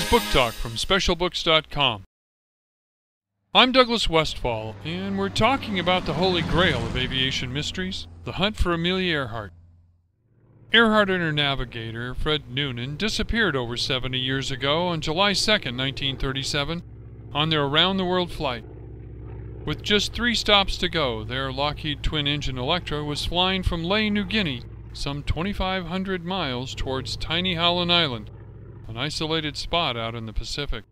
Book Talk from SpecialBooks.com. I'm Douglas Westfall, and we're talking about the holy grail of aviation mysteries, the hunt for Amelia Earhart. Earhart and her navigator, Fred Noonan, disappeared over 70 years ago on July 2, 1937, on their around-the-world flight. With just 3 stops to go, their Lockheed twin-engine Electra was flying from Lae, New Guinea, some 2,500 miles towards tiny Howland Island, an isolated spot out in the Pacific.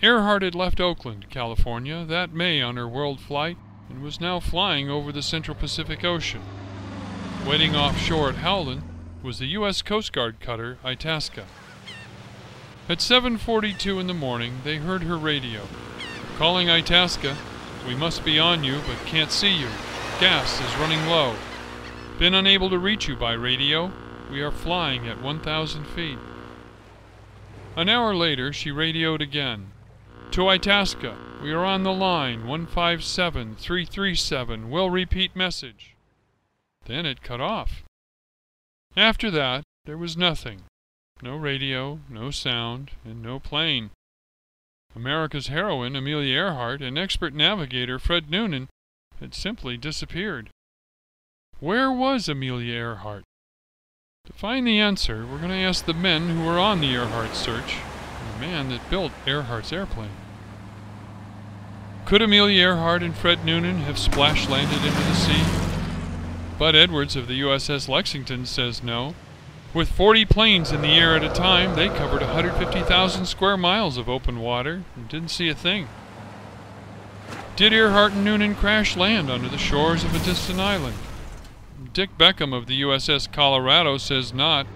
Earhart had left Oakland, California, that May on her world flight and was now flying over the Central Pacific Ocean. Waiting offshore at Howland was the U.S. Coast Guard cutter Itasca. At 7:42 in the morning, they heard her radio. "Calling Itasca. We must be on you, but can't see you. Gas is running low. Been unable to reach you by radio. We are flying at 1,000 feet. An hour later, she radioed again. "To Itasca, we are on the line, 157-337, will repeat message." Then it cut off. After that, there was nothing. No radio, no sound, and no plane. America's heroine, Amelia Earhart, and expert navigator Fred Noonan had simply disappeared. Where was Amelia Earhart? To find the answer, we're going to ask the men who were on the Earhart search, and the man that built Earhart's airplane. Could Amelia Earhart and Fred Noonan have splash-landed into the sea? Bud Edwards of the USS Lexington says no. With 40 planes in the air at a time, they covered 150,000 square miles of open water and didn't see a thing. Did Earhart and Noonan crash land onto the shores of a distant island? Dick Beckham of the USS Colorado says not.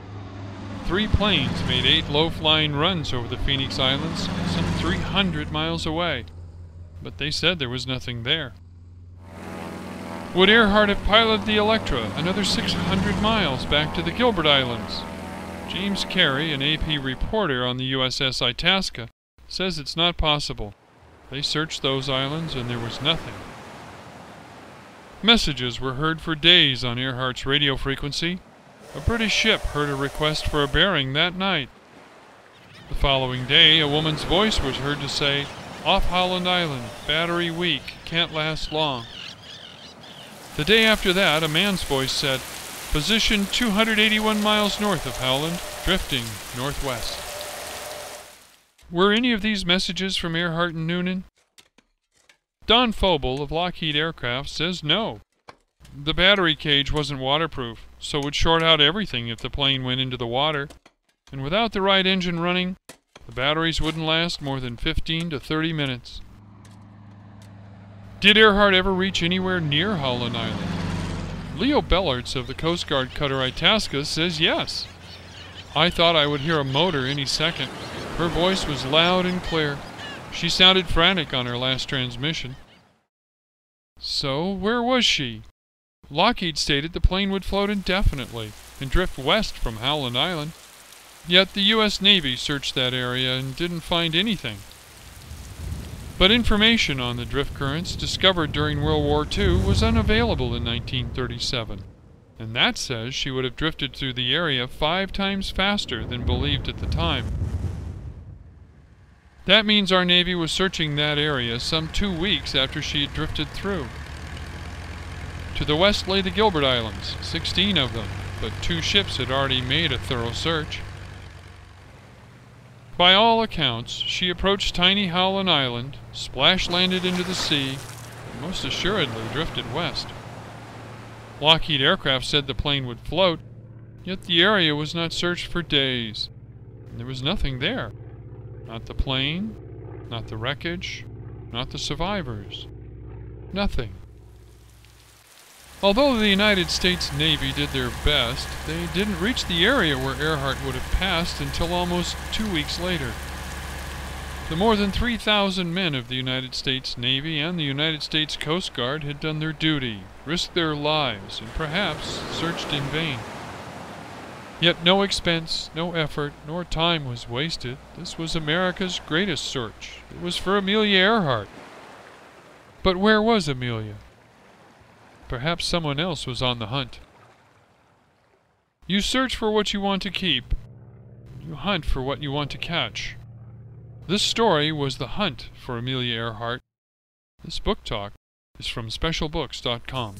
3 planes made 8 low-flying runs over the Phoenix Islands, some 300 miles away, but they said there was nothing there. Would Earhart have piloted the Electra another 600 miles back to the Gilbert Islands? James Carey, an AP reporter on the USS Itasca, says it's not possible. They searched those islands and there was nothing. Messages were heard for days on Earhart's radio frequency. A British ship heard a request for a bearing that night. The following day, a woman's voice was heard to say, "Off Howland Island, battery weak, can't last long." The day after that, a man's voice said, "Position 281 miles north of Howland, drifting northwest." Were any of these messages from Earhart and Noonan? Don Phobel of Lockheed Aircraft says no. The battery cage wasn't waterproof, so it would short out everything if the plane went into the water, and without the right engine running, the batteries wouldn't last more than 15 to 30 minutes. Did Earhart ever reach anywhere near Howland Island? Leo Bellarts of the Coast Guard cutter Itasca says yes. "I thought I would hear a motor any second. Her voice was loud and clear. She sounded frantic on her last transmission." So, where was she? Lockheed stated the plane would float indefinitely and drift west from Howland Island. Yet the U.S. Navy searched that area and didn't find anything. But information on the drift currents discovered during World War II was unavailable in 1937, and that says she would have drifted through the area 5 times faster than believed at the time. That means our Navy was searching that area some 2 weeks after she had drifted through. To the west lay the Gilbert Islands, 16 of them, but 2 ships had already made a thorough search. By all accounts, she approached tiny Howland Island, splash-landed into the sea, and most assuredly drifted west. Lockheed Aircraft said the plane would float, yet the area was not searched for days, and there was nothing there. Not the plane, not the wreckage, not the survivors. Nothing. Although the United States Navy did their best, they didn't reach the area where Earhart would have passed until almost 2 weeks later. The more than 3,000 men of the United States Navy and the United States Coast Guard had done their duty, risked their lives, and perhaps searched in vain. Yet no expense, no effort, nor time was wasted. This was America's greatest search. It was for Amelia Earhart. But where was Amelia? Perhaps someone else was on the hunt. You search for what you want to keep. You hunt for what you want to catch. This story was the hunt for Amelia Earhart. This book talk is from specialbooks.com.